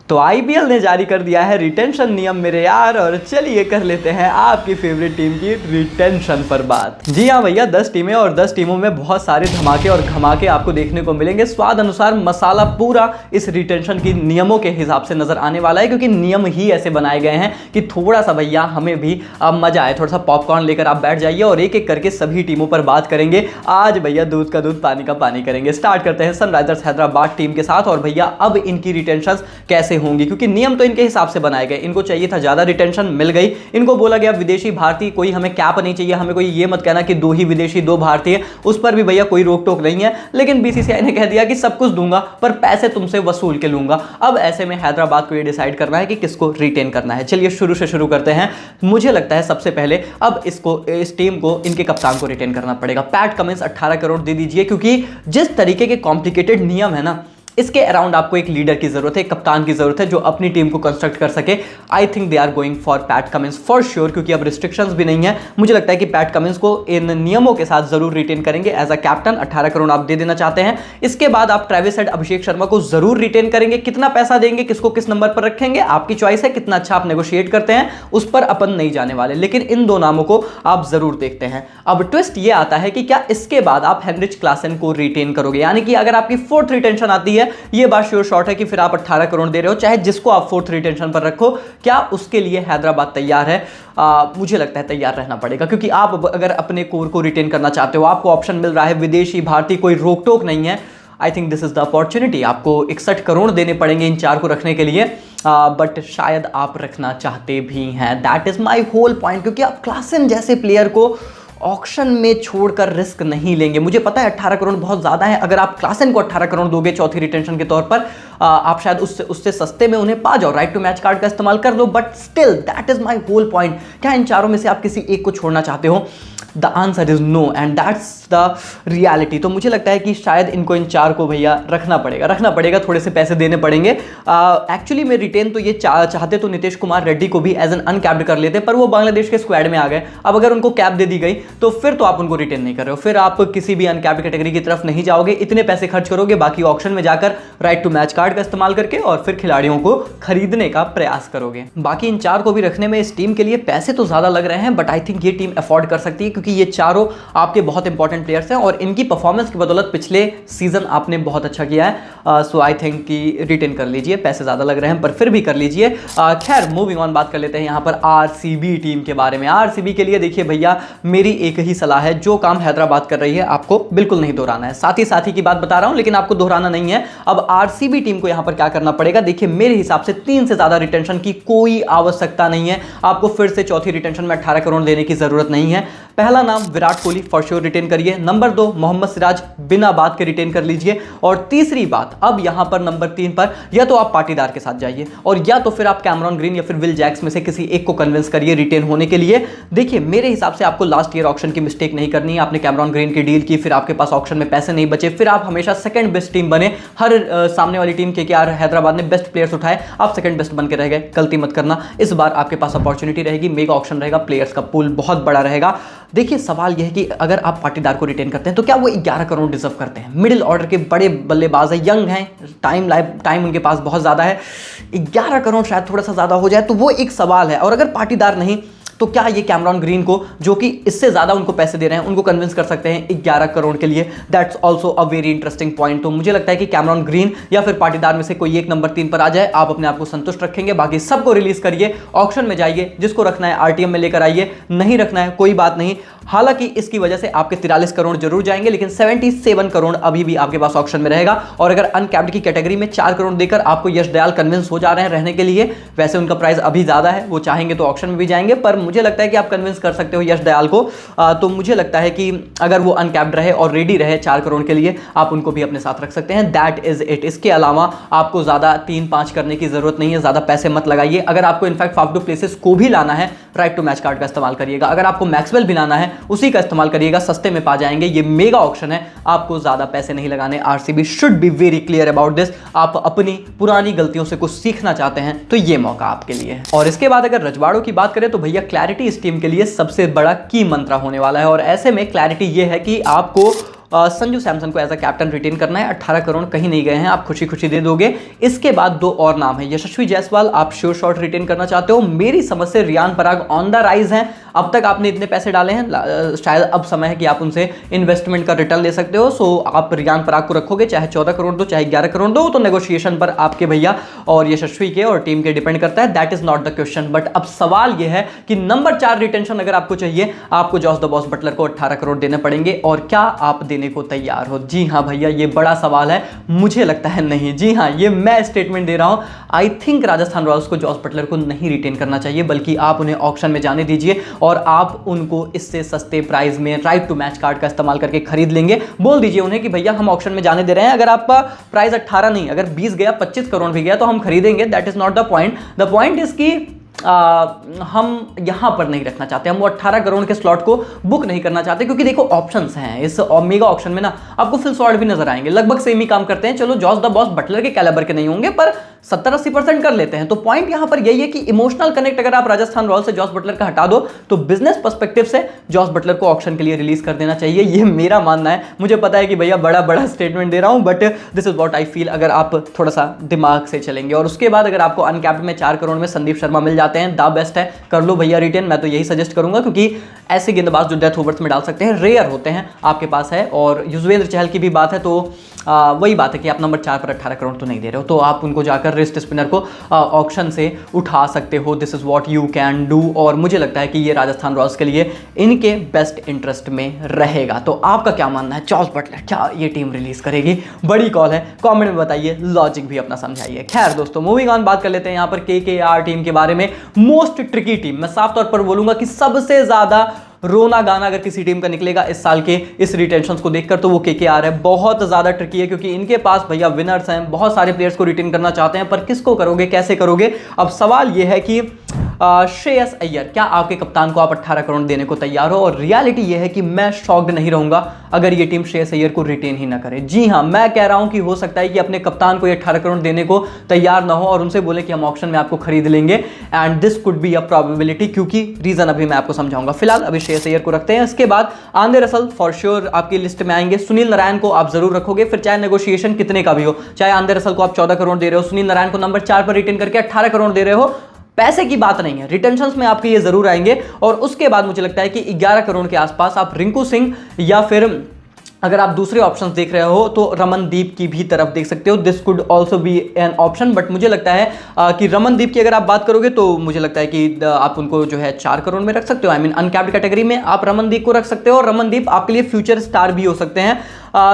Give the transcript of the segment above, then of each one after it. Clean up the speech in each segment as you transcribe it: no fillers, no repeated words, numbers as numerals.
तो आईपीएल ने जारी कर दिया है रिटेंशन नियम मेरे यार, और चलिए कर लेते हैं आपकी फेवरेट टीम की रिटेंशन पर बात। जी हाँ भैया, 10 टीमें और 10 टीमों में बहुत सारे धमाके और धमाके आपको देखने को मिलेंगे। स्वाद अनुसार मसाला पूरा इस रिटेंशन की नियमों के हिसाब से नजर आने वाला है, क्योंकि नियम ही ऐसे बनाए गए हैं कि थोड़ा सा भैया हमें भी अब मजा आए। थोड़ा सा पॉपकॉर्न लेकर आप बैठ जाइए और एक एक करके सभी टीमों पर बात करेंगे। आज भैया दूध का दूध पानी का पानी करेंगे। स्टार्ट करते हैं सनराइजर्स हैदराबाद टीम के साथ। और भैया अब इनकी रिटेंशन कैसे होंगी, क्योंकि नियम तो इनके हिसाब से बनाए गए। इनको चाहिए था ज्यादा रिटेंशन, मिल गई। इनको बोला गया विदेशी भारतीय कोई हमें कैप नहीं चाहिए, हमें कोई ये मत कहना कि 2 ही विदेशी 2 भारतीय, उस पर भी भैया कोई रोक टोक नहीं है। लेकिन बीसीसीआई ने कह दिया कि सब कुछ दूंगा पर पैसे तुमसे वसूल के लूंगा। अब ऐसे में हैदराबाद को ये डिसाइड करना है कि किसको रिटेन करना है। चलिए शुरू से शुरू करते हैं। मुझे लगता है सबसे पहले अब इस टीम को इनके कप्तान को रिटेन करना पड़ेगा। पैट कमिंस 18 करोड़ दे दीजिए, क्योंकि जिस तरीके के कॉम्प्लिकेटेड नियम है ना, इसके अराउंड आपको एक लीडर की जरूरत है, एक कप्तान की जरूरत है जो अपनी टीम को कंस्ट्रक्ट कर सके। I think they are going for Pat Cummins for sure, क्योंकि अब रिस्ट्रिक्शंस भी नहीं है। मुझे लगता है कि पैट कमिंस को इन नियमों के साथ जरूर रिटेन करेंगे एज अ कैप्टन। 18 करोड़ आप दे देना चाहते हैं। इसके बाद आप ट्रेविस हेड, अभिषेक शर्मा को जरूर रिटेन करेंगे। कितना पैसा देंगे, किसको किस नंबर पर रखेंगे, आपकी चॉइस है। कितना अच्छा आप नेगोशिएट करते हैं उस पर अपन नहीं जाने वाले, लेकिन इन 2 नामों को आप जरूर देखते हैं। अब ट्विस्ट ये आता है कि क्या इसके बाद आप हेनरिच क्लासन को रिटेन करोगे, यानी कि अगर आपकी 4th रिटेंशन आती है, ये बात श्योर शॉर्ट है कि फिर आप 18 करोड़ दे रहे हो, चाहे जिसको आप 4th रिटेंशन पर रखो। क्या उसके लिए हैदराबाद तैयार है? मुझे लगता है तैयार रहना पड़ेगा, क्योंकि आप अगर अपने कोर को रिटेन करना चाहते हो, आपको ऑप्शन मिल रहा है विदेशी भारतीय, कोई रोक टोक नहीं है। I think this is the opportunity. आपको 61 करोड़ देने पड़ेंगे इन 4 को रखने के लिए, बट शायद आप रखना चाहते भी हैं। That is my whole point, क्योंकि आप क्लासन जैसे प्लेयर को ऑक्शन में छोड़कर रिस्क नहीं लेंगे। मुझे पता है 18 करोड़ बहुत ज़्यादा है। अगर आप क्लासन को 18 करोड़ दोगे 4थी रिटेंशन के तौर पर, आप शायद उससे सस्ते में उन्हें पा जाओ, राइट टू मैच कार्ड का इस्तेमाल कर लो। But still that is my whole point. क्या इन 4 में से आप किसी एक को छोड़ना चाहते हो? The answer is no, and that's the reality. तो मुझे लगता है कि शायद इनको इन 4 को भैया रखना पड़ेगा, थोड़े से पैसे देने पड़ेंगे। एक्चुअली में रिटेन तो ये चाहते तो नीतीश कुमार रेड्डी को भी एज एन अनकैप्ड कर लेते, पर वो बांग्लादेश के स्क्वाड में आ गए। अब अगर उनको कैप दे दी गई तो फिर तो आप उनको रिटेन नहीं कर रहे हो, फिर आप किसी भी अनकैप्ड कैटेगरी की तरफ नहीं जाओगे। इतने पैसे खर्च करोगे बाकी ऑक्शन में जाकर राइट टू मैच कार्ड का इस्तेमाल करके, और फिर खिलाड़ियों को खरीदने का प्रयास करोगे। बाकी इन 4 को भी रखने में इस टीम के लिए पैसे तो ज्यादा लग रहे हैं, बट आई थिंक ये टीम अफोर्ड कर सकती है, क्योंकि ये चारों आपके बहुत इंपॉर्टेंट प्लेयर्स हैं और इनकी परफॉर्मेंस की बदौलत पिछले सीजन आपने बहुत अच्छा किया है। सो आई थिंक कि रिटेन कर लीजिए। पैसे ज्यादा लग रहे हैं पर फिर भी कर लीजिए। खैर मूविंग ऑन, बात कर लेते हैं यहाँ पर आरसीबी टीम के बारे में। आरसीबी के लिए देखिए भैया, मेरी एक ही सलाह है, जो काम हैदराबाद कर रही है आपको बिल्कुल नहीं दोहराना है। साथ ही की बात बता रहा हूं, लेकिन आपको दोहराना नहीं है। अब आरसीबी टीम को यहां पर क्या करना पड़ेगा, देखिए मेरे हिसाब से 3 से ज्यादा रिटेंशन की कोई आवश्यकता नहीं है। आपको फिर से 4थी रिटेंशन में 18 करोड़ देने की जरूरत नहीं है। पहला नाम Virat Kohli for sure retain करिए। नंबर 2 मोहम्मद सिराज, बिना बात के रिटेन कर लीजिए। और तीसरी बात, अब यहां पर नंबर 3 पर या तो आप पाटीदार के साथ जाइए, और या तो फिर आप कैमरॉन ग्रीन या फिर विल जैक्स में से किसी एक को कन्विंस करिए रिटेन होने के लिए। देखिए मेरे हिसाब से आपको लास्ट ईयर ऑक्शन की मिस्टेक नहीं करनी है। आपने कैमरॉन ग्रीन की डील की, फिर आपके पास ऑक्शन में पैसे नहीं बचे, फिर आप हमेशा सेकंड बेस्ट टीम बने। हर सामने वाली टीम केकेआर हैदराबाद ने बेस्ट प्लेयर्स उठाए, आप सेकंड बेस्ट बन के रह गए। गलती मत करना। इस बार आपके पास अपॉर्चुनिटी रहेगी, मेगा ऑक्शन रहेगा, प्लेयर्स का पूल बहुत बड़ा रहेगा। देखिए सवाल यह है कि अगर आप पाटीदार को रिटेन करते हैं तो क्या वो 11 करोड़ डिजर्व करते हैं? मिडिल ऑर्डर के बड़े बल्लेबाज हैं, यंग हैं, टाइम उनके पास बहुत ज्यादा है। 11 करोड़ शायद थोड़ा सा ज्यादा हो जाए, तो वो एक सवाल है। और अगर पाटीदार नहीं तो क्या ये कैमरॉन ग्रीन को, जो कि इससे ज्यादा उनको पैसे दे रहे हैं, उनको कन्विंस कर सकते हैं 11 करोड़ के लिए? That's also a very interesting point. तो मुझे लगता है कि कैमरॉन ग्रीन या फिर पाटीदार में से कोई एक नंबर 3 पर आ जाए, आप अपने आप को संतुष्ट रखेंगे। बाकी सबको रिलीज करिए, ऑक्शन में जाइए, जिसको रखना है आरटीएम में लेकर आइए, नहीं रखना है कोई बात नहीं। हालांकि इसकी वजह से आपके 43 करोड़ जरूर जाएंगे, लेकिन 77 करोड़ अभी भी आपके पास ऑक्शन में रहेगा। और अगर अनकैप्ड की कैटेगरी में 4 करोड़ देकर आपको यश दयाल कन्विंस हो जा रहे हैं रहने के लिए, वैसे उनका प्राइस अभी ज्यादा है, वो चाहेंगे तो ऑक्शन में भी जाएंगे, पर मुझे लगता है कि आप कन्विंस कर सकते हो यश दयाल को। तो मुझे लगता है कि अगर वो अनकैप्ड रहे और रेडी रहे 4 करोड़ के लिए, आप उनको भी अपने साथ रख सकते हैं। That is it. इसके अलावा आपको ज्यादा 3-5 करने की जरूरत नहीं है, ज्यादा पैसे मत लगाइए। अगर आपको इनफैक्ट फाफ डू प्लेसेस को भी लाना है, राइट टू मैच कार्ड का इस्तेमाल करिएगा। अगर आपको मैक्सवेल भी लाना है, उसी का इस्तेमाल करिएगा, सस्ते में पा जाएंगे। ये मेगा ऑक्शन है, आपको ज्यादा पैसे नहीं लगाने। RCB should be very clear about this. आप अपनी पुरानी गलतियों से कुछ सीखना चाहते हैं तो ये मौका आपके लिए है। और इसके बाद अगर रजवाड़ों की बात करें तो भैया क्लैरिटी इस टीम के लिए सबसे बड़ा की मंत्रा होने वाला है। और ऐसे में क्लैरिटी ये है कि आपको संजू सैमसन को एज अ कैप्टन रिटेन करना है। 18 करोड़ कहीं नहीं गए हैं, आप खुशी खुशी दे दोगे। इसके बाद दो और नाम है, यशस्वी जायसवाल आप श्योर शॉट रिटेन करना चाहते हो। मेरी समझ से Riyan Parag on the rise हैं, अब तक आपने इतने पैसे डाले हैं, शायद अब समय है कि आप उनसे इन्वेस्टमेंट का रिटर्न ले सकते हो। सो आप रियान पराग को रखोगे, चाहे 14 करोड़ दो चाहे 11 करोड़ दो, तो नेगोशिएशन पर आपके भैया और यशस्वी के और टीम के डिपेंड करता है। That is not the question. But अब सवाल यह है कि नंबर 4 रिटेंशन अगर आपको चाहिए, आपको जॉस द बॉस बटलर को 18 करोड़ देने पड़ेंगे। और क्या आप देने को तैयार हो? जी हाँ भैया, ये बड़ा सवाल है। मुझे लगता है नहीं। जी हाँ, ये मैं स्टेटमेंट दे रहा हूं। आई थिंक राजस्थान रॉयल्स को जॉस बटलर को नहीं रिटेन करना चाहिए, बल्कि आप उन्हें ऑक्शन में जाने दीजिए और आप उनको इससे सस्ते प्राइस में राइट टू मैच कार्ड का इस्तेमाल करके खरीद लेंगे। बोल दीजिए उन्हें कि भैया हम ऑक्शन में जाने दे रहे हैं, अगर आपका प्राइस 18 नहीं, अगर 20 गया, 25 करोड़ भी गया तो हम खरीदेंगे। That is not the point. The point is कि हम यहां पर नहीं रखना चाहते, हम वो 18 करोड़ के स्लॉट को बुक नहीं करना चाहते, क्योंकि देखो ऑप्शंस हैं इस मेगा ऑप्शन में ना, आपको फिल सॉल्ट भी नजर आएंगे, लगभग सेम ही काम करते हैं। चलो जॉस द बॉस बटलर के कैलिबर के नहीं होंगे, पर 70-80% कर लेते हैं। तो पॉइंट यहां पर यही है कि इमोशनल कनेक्ट अगर आप राजस्थान रॉयल्स से जॉस बटलर का हटा दो, तो बिजनेस पर्सपेक्टिव से जॉस बटलर को ऑक्शन के लिए रिलीज कर देना चाहिए। ये मेरा मानना है। मुझे पता है कि भैया बड़ा बड़ा स्टेटमेंट दे रहा हूं, but this is what I feel. अगर आप थोड़ा सा दिमाग से चलेंगे और उसके बाद अगर आपको अनकैप्ड में 4 करोड़ में संदीप शर्मा मिल जाते हैं, द बेस्ट है, कर लो भैया रिटेन। मैं तो यही सजेस्ट करूंगा, क्योंकि ऐसे गेंदबाज जो डेथ ओवर्स में डाल सकते हैं रेयर होते हैं, आपके पास है। और युजवेंद्र चहल की भी बात है, तो वही बात है कि आप नंबर 4 पर 18 करोड़ तो नहीं दे रहे हो, तो आप उनको जाकर रिस्ट स्पिनर को ऑक्शन से उठा सकते हो। This is what you can do. और मुझे लगता है कि ये राजस्थान रॉयल्स के लिए इनके बेस्ट इंटरेस्ट में रहेगा। तो आपका क्या मानना है? जॉस बटलर क्या ये टीम रिलीज करेगी? बड़ी कॉल है, कमेंट में बताइए, लॉजिक भी अपना समझाइए। खैर दोस्तों, मूविंग ऑन, बात कर लेते हैं यहाँ पर केकेआर टीम के बारे में। मोस्ट ट्रिकी टीम, मैं साफ तौर पर बोलूंगा कि सबसे ज्यादा रोना गाना अगर किसी टीम का निकलेगा इस साल के इस रिटेंशंस को देखकर, तो वो केकेआर है। बहुत ज्यादा ट्रिकी है, क्योंकि इनके पास भैया विनर्स हैं, बहुत सारे प्लेयर्स को रिटेन करना चाहते हैं, पर किसको करोगे, कैसे करोगे? अब सवाल यह है कि श्रेयस अय्यर, क्या आपके कप्तान को आप 18 करोड़ देने को तैयार हो? और रियलिटी यह है कि मैं शॉक्ड नहीं रहूंगा अगर ये टीम श्रेयस अय्यर को रिटेन ही ना करे। जी हां, मैं कह रहा हूं कि हो सकता है कि अपने कप्तान को ये 18 करोड़ देने को तैयार ना हो और उनसे बोले कि हम ऑक्शन में आपको खरीद लेंगे। And this could be a probability, क्योंकि रीजन अभी मैं आपको समझाऊंगा। फिलहाल अभी श्रेयस अय्यर को रखते हैं। इसके बाद आंद्रे रसल फॉर श्योर आपकी लिस्ट में आएंगे। सुनील नारायण को आप जरूर रखोगे, फिर चाहे नेगोशिएशन कितने का भी हो, चाहे आंद्रे रसल को आप 14 करोड़ दे रहे हो, सुनील नारायण को नंबर 4 पर रिटेन करके 18 करोड़ दे रहे हो, पैसे की बात नहीं है, रिटेंशंस में आपके ये जरूर आएंगे। और उसके बाद मुझे लगता है कि 11 करोड़ के आसपास आप रिंकू सिंह, या फिर अगर आप दूसरे ऑप्शंस देख रहे हो तो रमनदीप की भी तरफ देख सकते हो। This could also B an option. But मुझे लगता है कि रमनदीप की अगर आप बात करोगे तो मुझे लगता है कि आप उनको जो है 4 करोड़ में रख सकते हो। आई मीन अनकैप्ड कैटेगरी में आप रमनदीप को रख सकते हो, और रमनदीप आपके लिए फ्यूचर स्टार भी हो सकते हैं।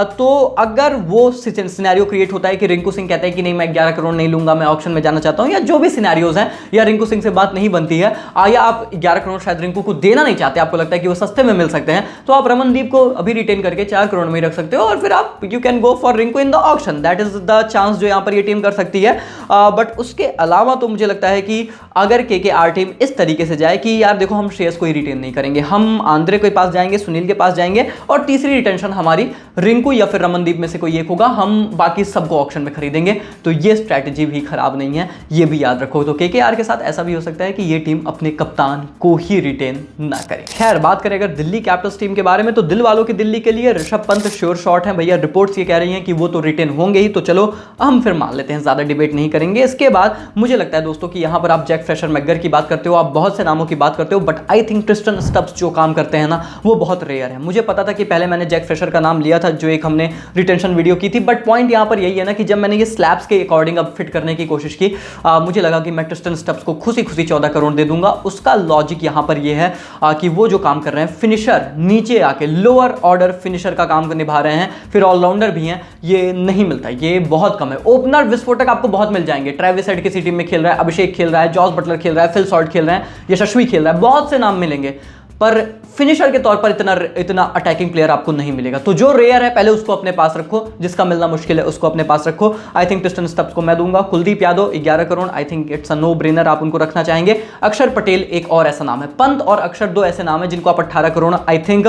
तो अगर वो सिनेरियो क्रिएट होता है कि रिंकू सिंह कहता है कि नहीं मैं 11 करोड़ नहीं लूंगा, मैं ऑक्शन में जाना चाहता हूं, या जो भी सिनेरियोज हैं, या रिंकू सिंह से बात नहीं बनती है, या आप 11 करोड़ शायद रिंकू को देना नहीं चाहते, आपको लगता है कि वो सस्ते में मिल सकते हैं, तो आप रमनदीप को अभी रिटेन करके 4 करोड़ में ही रख सकते हो, और फिर आप you can go for Rinku in the auction. That is the chance जो यहां पर ये टीम कर सकती है। बट उसके अलावा तो मुझे लगता है कि अगर केकेआर टीम इस तरीके से जाए कि यार देखो हम श्रेयस को ही रिटेन नहीं करेंगे, हम आंद्रे के पास जाएंगे, सुनील के पास जाएंगे, और तीसरी रिटेंशन हमारी रिंकू या फिर रमनदीप में से कोई एक होगा, हम बाकी सबको ऑक्शन में खरीदेंगे, तो ये स्ट्रैटेजी भी खराब नहीं है, ये भी याद रखो। तो केकेआर के साथ ऐसा भी हो सकता है कि ये टीम अपने कप्तान को ही रिटेन ना करे। खैर बात करें अगर दिल्ली कैपिटल्स टीम के बारे में, तो दिल वालों की दिल्ली के लिए ऋषभ पंत श्योर शॉट है भैया। रिपोर्ट्स ये कह रही हैं कि वो तो रिटेन होंगे ही, तो चलो हम फिर मान लेते हैं, ज्यादा डिबेट नहीं करेंगे। इसके बाद मुझे लगता है दोस्तों कि यहां पर आप जैक फ्रेशर मैकगर की बात करते हो, आप बहुत से नामों की बात करते हो, but I think Tristan Stubbs जो काम करते हैं ना, वो बहुत रेयर है। मुझे पता था कि पहले मैंने जैक फ्रेशर का नाम लिया था, जो एक हमने रिटेंशन वीडियो की थी, बट पॉइंट यहां पर यही है ना कि जब मैंने ये स्लैब्स के अकॉर्डिंग अब फिट करने की कोशिश की, मुझे लगा कि मैं ट्रिस्टन स्टब्स को खुशी खुशी 14 करोड़ दे दूंगा। उसका लॉजिक यहां पर यह है कि वो जो काम कर रहे हैं, फिनिशर नीचे आके लोअर ऑर्डर फिनिशर का काम निभा रहे हैं, फिर ऑलराउंडर भी हैं, ये नहीं मिलता, ये बहुत कम है। ओपनर विस्फोटक आपको बहुत मिल जाएंगे, ट्रेविस हेड किसी टीम में खेल रहा है, अभिषेक खेल रहा है, जॉस बटलर खेल रहा है, फिल सॉल्ट खेल रहे हैं, यशस्वी खेल रहा है, बहुत से नाम मिलेंगे, पर फिनिशर के तौर पर इतना अटैकिंग प्लेयर आपको नहीं मिलेगा। तो जो रेयर है पहले उसको अपने पास रखो, जिसका मिलना मुश्किल है उसको अपने पास रखो। आई थिंक ट्रिस्टन स्टब्स को मैं दूंगा। Kuldeep Yadav 11 crore, I think it's a no brainer, आप उनको रखना चाहेंगे। अक्षर पटेल एक और ऐसा नाम है, पंत और अक्षर दो ऐसे नाम है जिनको आप 18 करोड़ आई थिंक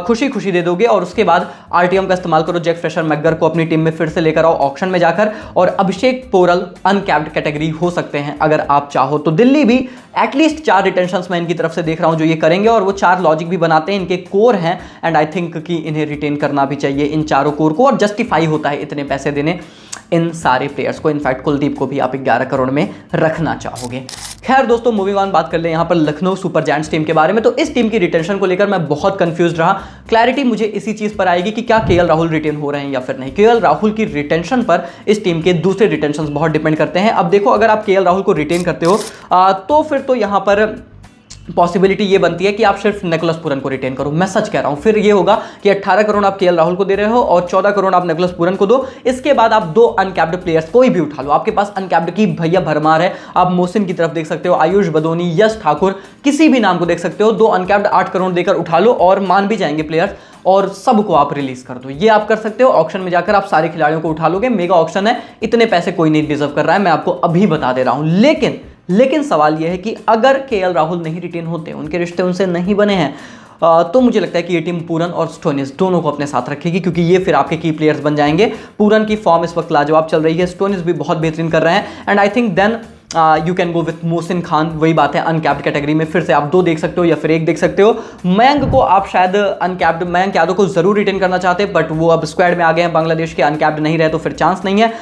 खुशी खुशी दे दोगे। और उसके बाद आरटीएम का इस्तेमाल करो, जैक फ्रेशर मैकगर को अपनी टीम में फिर से लेकर आओ ऑक्शन में जाकर, और अभिषेक पोरल अनकैप्ड कैटेगरी हो सकते हैं अगर आप चाहो तो। दिल्ली भी एटलीस्ट 4 रिटेंशंस मैं इनकी तरफ से देख रहा हूं जो ये करेंगे, और वो 4 लॉजिक भी बनाते हैं, इनके कोर हैं, एंड आई थिंक कि इन्हें रिटेन करना भी चाहिए इन चारों कोर को, और जस्टिफाई होता है इतने पैसे देने इन सारे प्लेयर्स को। इनफैक्ट कुलदीप को भी आप 11 करोड़ में रखना चाहोगे। खैर दोस्तों, मूविंग ऑन, बात कर ले यहाँ पर लखनऊ सुपर जायंट्स टीम के बारे में। तो इस टीम की रिटेंशन को लेकर मैं बहुत कंफ्यूज रहा। क्लैरिटी मुझे इसी चीज पर आएगी कि क्या केएल राहुल रिटेन हो रहे हैं या फिर नहीं। केएल राहुल की रिटेंशन पर इस टीम के दूसरे रिटेंशन बहुत डिपेंड करते हैं। अब देखो, अगर आप केएल राहुल को रिटेन करते हो तो फिर तो यहाँ पर पॉसिबिलिटी ये बनती है कि आप सिर्फ निकोलस पूरन को रिटेन करो। मैं सच कह रहा हूं, फिर ये होगा कि 18 करोड़ आप केएल राहुल को दे रहे हो और 14 करोड़ आप निकोलस पूरन को दो। इसके बाद आप 2 अनकैप्ड प्लेयर्स कोई भी उठा लो, आपके पास अनकैप्ड की भैया भरमार है। आप मोहसिन की तरफ देख सकते हो, आयुष बदोनी, यश ठाकुर, किसी भी नाम को देख सकते हो। 2 अनकैप्ड 8 करोड़ देकर उठा लो और मान भी जाएंगे प्लेयर्स, और सबको आप रिलीज कर दो। ये आप कर सकते हो। ऑक्शन में जाकर आप सारे खिलाड़ियों को उठा लोगे। मेगा ऑक्शन है, इतने पैसे कोई नहीं डिजर्व कर रहा है, मैं आपको अभी बता दे रहा हूं। लेकिन सवाल यह है कि अगर केएल राहुल नहीं रिटेन होते, उनके रिश्ते उनसे नहीं बने हैं, तो मुझे लगता है कि ये टीम पूरन और स्टोनिस दोनों को अपने साथ रखेगी, क्योंकि ये फिर आपके की प्लेयर्स बन जाएंगे। पूरन की फॉर्म इस वक्त लाजवाब चल रही है, स्टोनिस भी बहुत बेहतरीन कर रहे हैं, and I think then you can go with Mohsin Khan. वही बात है, अनकैप्ड कैटेगरी में फिर से आप 2 देख सकते हो या फिर 1 देख सकते हो। मयंक को आप शायद अनकैप्ड, मयंक यादव को जरूर रिटेन करना चाहते, बट वो अब स्क्वाड में आ गए हैं बांग्लादेश के, अनकैप्ड नहीं रहे तो फिर चांस नहीं है।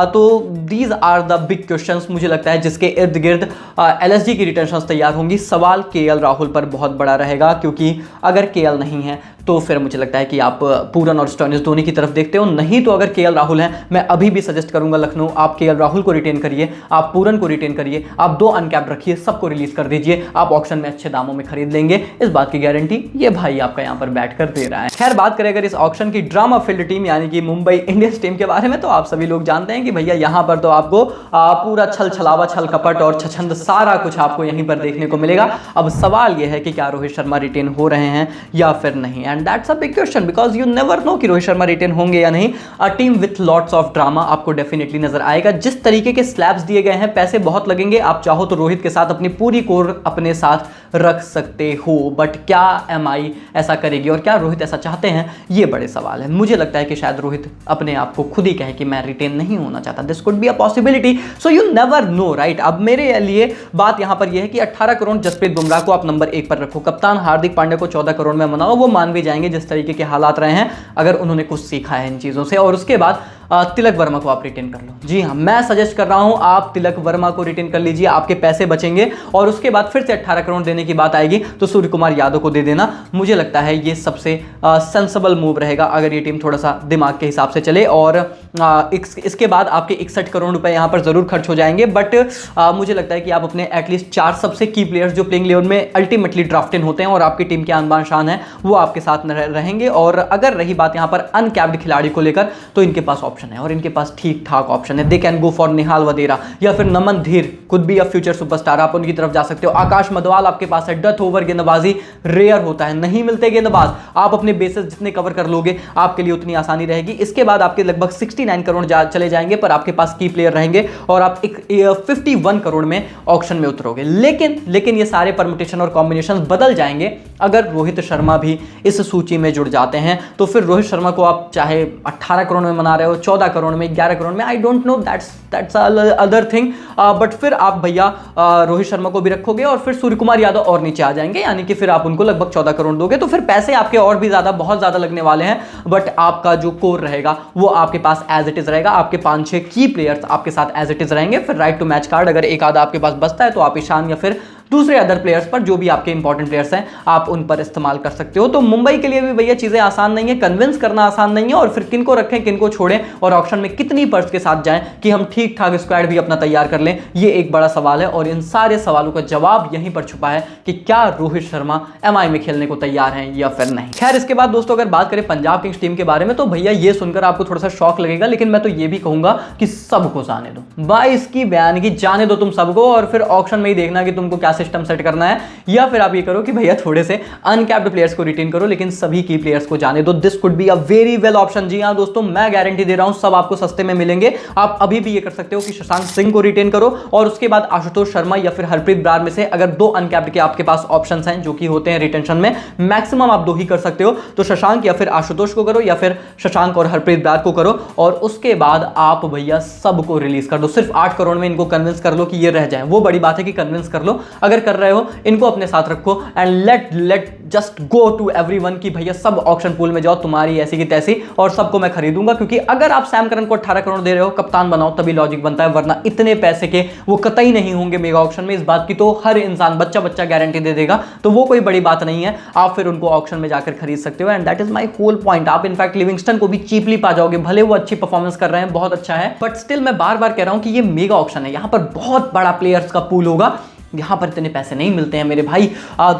तो these are the big questions मुझे लगता है जिसके इर्द गिर्द एलएसजी की रिटेंशन तैयार होंगी। सवाल केएल राहुल पर बहुत बड़ा रहेगा, क्योंकि अगर केएल नहीं है तो फिर मुझे लगता है कि आप पूरन और स्टोनिस दोनों की तरफ देखते हो। नहीं तो अगर केएल राहुल हैं, मैं अभी भी सजेस्ट करूंगा लखनऊ, आप केएल राहुल को रिटेन करिए, आप पूरन को रिटेन करिए, आप 2 अनकैप्ड रखिए, सबको रिलीज कर दीजिए। आप ऑक्शन में अच्छे दामों में खरीद लेंगे, इस बात की गारंटी ये भाई आपका यहाँ पर बैठ कर दे रहा है। खैर, बात करें अगर इस ऑक्शन की ड्रामा फील्ड टीम यानी कि मुंबई इंडियंस टीम के बारे में, तो आप सभी लोग जानते हैं कि भैया यहाँ पर तो आपको पूरा छल छलावा, छल कपट और छछंद सारा कुछ आपको यहीं पर देखने को मिलेगा। अब सवाल यह है कि क्या रोहित शर्मा रिटेन हो रहे हैं या फिर नहीं, and that's a big question, because you never know कि रोहित शर्मा रिटेन होंगे या नहीं। A team with lots of drama आपको डेफिनेटली नजर आएगा। जिस तरीके के स्लैब्स दिए गए हैं, पैसे बहुत लगेंगे। आप चाहो तो रोहित के साथ अपनी पूरी कोर अपने साथ रख सकते हो, बट क्या एमआई ऐसा करेगी और क्या रोहित ऐसा चाहते हैं, ये बड़े सवाल है। मुझे लगता है कि शायद रोहित अपने आप को खुद ही कहे कि मैं रिटेन नहीं होना चाहता। This could be a possibility, so you never know, right. अब मेरे लिए बात यहां पर यह है कि 18 करोड़ जसप्रीत बुमराह को आप नंबर 1 पर रखो, कप्तान हार्दिक पांड्या को 14 करोड़ में मनाओ, वो मान भी जाएंगे जिस तरीके के हालात रहे हैं, अगर उन्होंने कुछ सीखा है इन चीजों से। और उसके बाद तिलक वर्मा को आप रिटेन कर लो। जी हाँ, मैं सजेस्ट कर रहा हूं, आप तिलक वर्मा को रिटेन कर लीजिए, आपके पैसे बचेंगे। और उसके बाद फिर से 18 करोड़ देने की बात आएगी तो सूर्य कुमार यादव को दे देना। मुझे लगता है ये सबसे सेंसिबल मूव रहेगा अगर ये टीम थोड़ा सा दिमाग के हिसाब से चले। और इसके बाद आपके 61 करोड़ रुपए यहां पर जरूर खर्च हो जाएंगे, बट मुझे लगता है कि आप अपने एटलीस्ट 4 सबसे की प्लेयर्स जो प्लेइंग 11 में अल्टीमेटली ड्राफ्ट इन होते हैं और आपकी टीम के आन शान है, वो आपके साथ रहेंगे। और अगर रही बात यहां पर अनकैप्ड खिलाड़ी को लेकर, तो इनके पास ऑप्शन है और इनके पास ठीक ठाक ऑप्शन है। दे कैन गो फॉर निहाल वदेरा या फिर नमन धीर, could be a future superstar, आप उनकी तरफ जा सकते हो। आकाश मधवाल आपके पास है, डेथ ओवर गेंदबाजी रेयर होता है, नहीं मिलते गेंदबाज, आप अपने बेसेस जितने कवर कर लोगे आपके लिए उतनी आसानी रहेगी। इसके बाद आपके लगभग 69 करोड़ चले जाएंगे, पर आपके पास की प्लेयर रहेंगे और आप 51 करोड़ में ऑक्शन में उतरोगे। लेकिन ये सारे परमुटेशन और कॉम्बिनेशन बदल जाएंगे अगर रोहित शर्मा भी इस सूची में जुड़ जाते हैं। तो फिर रोहित शर्मा को आप चाहे 18 करोड़ में मना रहे हो, 14 करोड़ में, 11 करोड़ में, I don't know, that's other thing, but फिर आप भैया रोहित शर्मा को भी रखोगे और फिर सूर्य कुमार यादव और नीचे आ जाएंगे, यानी कि फिर आप उनको लगभग 14 करोड़ दोगे। तो फिर पैसे आपके और भी बहुत ज्यादा लगने वाले हैं, बट आपका जो कोर रहेगा वो आपके पास एज इट इज रहेगा। आपके 5-6 की प्लेयर्स आपके साथ एज इट इज रहेंगे। फिर राइट टू मैच कार्ड अगर एक आधा आपके पास बचता है तो आप ईशान या फिर दूसरे अदर प्लेयर्स पर, जो भी आपके इंपॉर्टेंट प्लेयर्स हैं, आप उन पर इस्तेमाल कर सकते हो। तो मुंबई के लिए भी भैया चीजें आसान नहीं है, कन्विंस करना आसान नहीं है, और फिर किनको रखें किनको छोड़ें और ऑक्शन में कितनी पर्स के साथ जाएं कि हम ठीक ठाक स्क्वाड भी अपना तैयार कर लें, ये एक बड़ा सवाल है। और इन सारे सवालों का जवाब यहीं पर छुपा है कि क्या रोहित शर्मा एमआई में खेलने को तैयार हैं या फिर नहीं। खैर, इसके बाद दोस्तों अगर बात करें पंजाब किंग्स टीम के बारे में, तो भैया ये सुनकर आपको थोड़ा सा शौक लगेगा, लेकिन मैं तो ये भी कहूंगा कि सबको जाने दो, 22 की बयान की जाने दो तुम सबको, और फिर ऑक्शन में ही देखना कि तुमको क्या सिस्टम सेट करना है। या फिर आप ये करो कि भैया थोड़े से अनकैप्ड प्लेयर्स को रिटेन करो, लेकिन सभी की प्लेयर्स को जाने दो। This could be a very well option. जी हां दोस्तों, मैं गारंटी दे रहा हूं, सब आपको सस्ते में मिलेंगे। आप अभी भी ये कर सकते हो कि शशांक सिंह को रिटेन करो और उसके बाद आशुतोष शर्मा या फिर हरप्रीत ब्रार में से अगर 2 अनकैप्ड के आपके पास ऑप्शन हैं जो कि होते हैं रिटेंशन में, मैक्सिमम आप 2 ही कर सकते हो, तो शशांक या फिर आशुतोष को करो या फिर शशांक और हरप्रीत ब्रार को करो, और उसके बाद आप भैया सबको रिलीज कर दो। सिर्फ 8 करोड़ में इनको कन्विंस कर लो कि ये रह जाए। वो बड़ी बात है कि कन्विंस कर लो, अगर कर रहे हो इनको अपने साथ रखो and let just go to everyone कि भैया सब ऑक्शन पूल में जाओ, तुम्हारी ऐसी की तैसी, और सबको मैं खरीदूंगा। क्योंकि अगर आप सैम करन को 18 करोड़ दे रहे हो, कप्तान बनाओ, तभी लॉजिक बनता है, वरना इतने पैसे के वो कतई नहीं होंगे मेगा ऑक्शन में। इस बात की तो हर इंसान बच्चा बच्चा गारंटी दे देगा, तो वो कोई बड़ी बात नहीं है। आप फिर उनको ऑक्शन में जाकर खरीद सकते हो and that is my whole point. आप इनफैक्ट लिविंगस्टन को भी चीपली पा जाओगे, भले वो अच्छी परफॉर्मेंस कर रहे हैं, बहुत अच्छा है, बट स्टिल मैं बार बार कह रहा हूं कि ये मेगा ऑक्शन है, यहां पर बहुत बड़ा प्लेयर्स का पूल होगा, यहाँ पर इतने पैसे नहीं मिलते हैं मेरे भाई।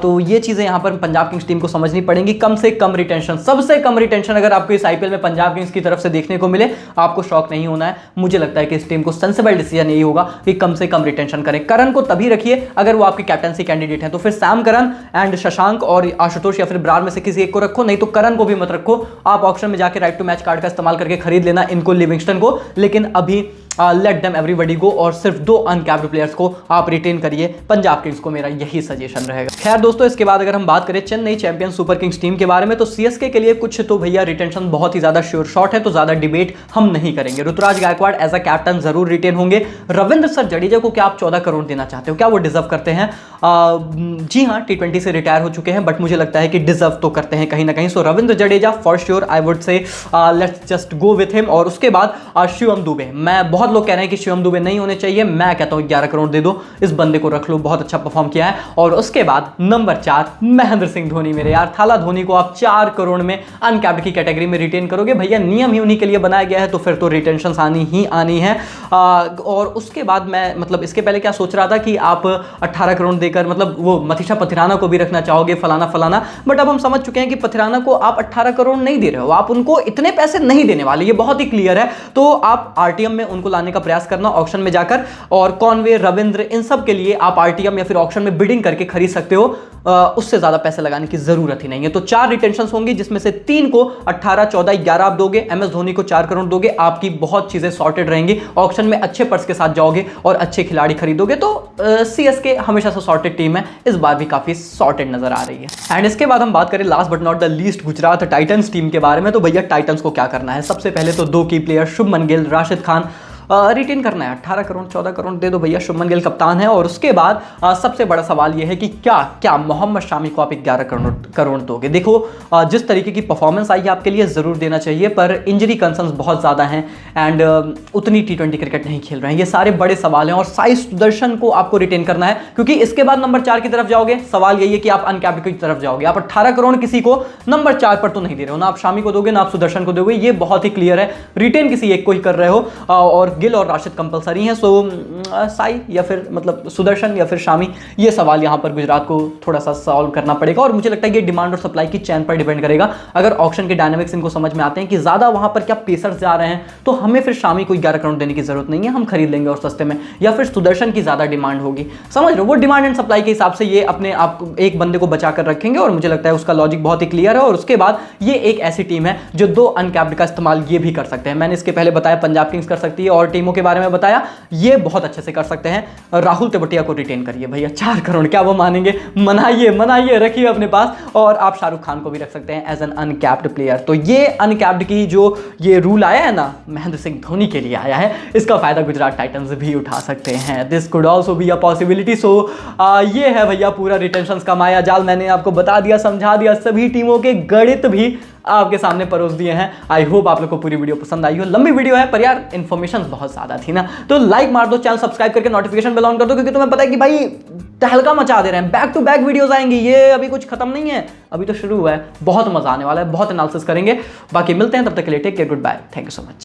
तो ये चीज़ें यहाँ पर पंजाब किंग्स टीम को समझनी पड़ेंगी। कम से कम रिटेंशन, सबसे कम रिटेंशन अगर आपको इस आईपीएल में पंजाब किंग्स की तरफ से देखने को मिले, आपको शॉक नहीं होना है। मुझे लगता है कि इस टीम को सेंसिबल डिसीजन यही होगा कि कम से कम रिटेंशन करें। करन को तभी रखिए अगर वो आपकी कैप्टनसी कैंडिडेट है, तो फिर सैम करन एंड शशांक और आशुतोष या फिर ब्रार में से किसी एक को रखो, नहीं तो करन को भी मत रखो। आप ऑक्शन में जाकर राइट टू मैच कार्ड का इस्तेमाल करके खरीद लेना इनको, लिविंगस्टन को, लेकिन अभी लेट देम एवरीबॉडी गो और सिर्फ 2 अनकैप्ड प्लेयर्स को आप रिटेन करिए। पंजाब किंग्स को मेरा यही सजेशन रहेगा। खैर दोस्तों, इसके बाद अगर हम बात करें Chennai champion super Kings team के बारे में, तो सीएसके के लिए कुछ तो भैया रिटेंशन बहुत ही ज्यादा श्योर शॉट है, तो ज्यादा डिबेट हम नहीं करेंगे। Ruturaj Gaikwad as a captain जरूर रिटेन होंगे। रविंद्र सर जडेजा को क्या आप 14 करोड़ देना चाहते हो? क्या वो डिजर्व करते हैं? जी हाँ, T20 से रिटायर हो चुके हैं, बट मुझे लगता है कि डिजर्व तो करते हैं कहीं ना कहीं। So Ravindra Jadeja for sure, I would say let's just go with him. और उसके बाद शिवम दुबे, मैं बहुत लोग कह रहे हैं कि शिवम दुबे नहीं होने चाहिए, मैं कहता हूं 11 करोड़ दे दो, इस बंदे को रख लो, बहुत अच्छा परफॉर्म किया है। और उसके बाद नंबर 4 महेंद्र सिंह धोनी, मेरे यार थाला धोनी को आप 4 करोड़ में अनकैप्ड की कैटेगरी में रिटेन करोगे। भैया नियम ही उन्हीं के लिए बनाया गया है, तो फिर तो रिटेंशन आनी ही आनी है। और उसके बाद मैं मतलब इसके पहले क्या सोच रहा था कि आप 18 करोड़ देकर मतलब वो मथीशा पथिराना को भी रखना चाहोगे, फलाना फलाना, बट अब हम समझ चुके हैं कि पथिराना को आप 18 करोड़ नहीं दे रहे हो, आप उनको इतने पैसे नहीं देने वाले, ये बहुत ही क्लियर है। तो आप आरटीएम में उनको लाने का प्रयास करना ऑक्शन में जाकर, और कॉनवे, रविंद्र, इन सब के लिए आप आरटीएम या फिर ऑक्शन में बिडिंग करके खरीद सकते हो। उससे ज्यादा पैसे लगाने की जरूरत ही नहीं है। तो 4 रिटेंशंस होंगी, जिसमें से 3 को 18, 14, 11 आप दोगे, एमएस धोनी को 4 करोड़ दोगे, आपकी बहुत चीजें सॉर्टेड रहेंगी। ऑक्शन में अच्छे पर्स के साथ जाओगे और अच्छे खिलाड़ी खरीदोगे, तो सीएसके हमेशा से सॉर्टेड टीम है, इस बार भी काफी सॉर्टेड नजर आ रही है। एंड इसके बाद हम बात करें last but not the least Gujarat Titans team के बारे में, तो भैया टाइटंस को क्या करना है? सबसे पहले तो 2 की प्लेयर शुभमन गिल, राशिद खान रिटेन करना है। 18 करोड़ 14 करोड़ दे दो भैया, शुभमन गिल कप्तान है। और उसके बाद सबसे बड़ा सवाल यह है कि क्या मोहम्मद शामी को आप 11 करोड़ दोगे? देखो जिस तरीके की परफॉर्मेंस आई है आपके लिए ज़रूर देना चाहिए, पर इंजरी कंसर्न्स बहुत ज़्यादा हैं एंड उतनी T20 क्रिकेट नहीं खेल रहे हैं, ये सारे बड़े सवाल हैं। और साई सुदर्शन को आपको रिटेन करना है, क्योंकि इसके बाद नंबर 4 की तरफ जाओगे, सवाल यही है कि आप अनकैप्ड की तरफ जाओगे। आप 18 करोड़ किसी को नंबर 4 पर तो नहीं दे रहे हो, ना आप शामी को दोगे ना आप सुदर्शन को दोगे, ये बहुत ही क्लियर है। रिटेन किसी एक को ही कर रहे हो, और गिल और राशिद कंपलसरी हैं। सो साई या फिर मतलब सुदर्शन या फिर शामी, ये सवाल यहां पर गुजरात को थोड़ा सा सॉल्व करना पड़ेगा। और मुझे लगता है ये डिमांड और सप्लाई की चैन पर डिपेंड करेगा। अगर ऑक्शन के डायनामिक्स इनको समझ में आते हैं कि ज्यादा वहां पर क्या पेसर्स जा रहे हैं, तो हमें फिर शामी को 11 करोड़ देने की जरूरत नहीं है, हम खरीद लेंगे और सस्ते में। या फिर सुदर्शन की ज्यादा डिमांड होगी, समझ रहे हो, वो डिमांड एंड सप्लाई के हिसाब से ये अपने आप एक बंदे को बचा कर रखेंगे। और मुझे लगता है उसका लॉजिक बहुत ही क्लियर है। और उसके बाद ये एक ऐसी टीम है जो 2 अनकैप्ड का इस्तेमाल ये भी कर सकते हैं। मैंने इसके पहले बताया पंजाब किंग्स कर सकती है, और टीमों के बारे में बताया, ये बहुत अच्छे से कर सकते हैं। राहुल तेवतिया को रिटेन करिए भैया, 4 करोड़, क्या वो मानेंगे? मनाइए, रखिए अपने पास। और आप शाहरुख खान को भी रख सकते हैं एज एन अनकैप्ड प्लेयर। तो ये अनकैप्ड की जो ये रूल आया है ना, महेंद्र सिंह धोनी के लिए आया है, इसका फायदा गुजरात टाइटंस भी उठा सकते हैं। This could also be a possibility. So ये है भैया पूरा रिटेंशन का माया जाल। मैंने आपको बता दिया, समझा दिया, सभी टीमों के गणित भी आपके सामने परोस दिए हैं। आई होप आप लोग को पूरी वीडियो पसंद आई हो। लंबी वीडियो है, पर यार इन्फॉर्मेशन बहुत ज्यादा थी ना, तो लाइक मार दो, चैनल सब्सक्राइब करके नोटिफिकेशन बेल ऑन कर दो, क्योंकि तुम्हें पता है कि भाई तहलका मचा दे रहे हैं, बैक टू बैक वीडियोस आएंगी, ये अभी कुछ खत्म नहीं है, अभी तो शुरू हुआ है, बहुत मजा आने वाला है, बहुत एनालिसिस करेंगे। बाकी मिलते हैं, तब तक के लिए take care, goodbye, thank you so much.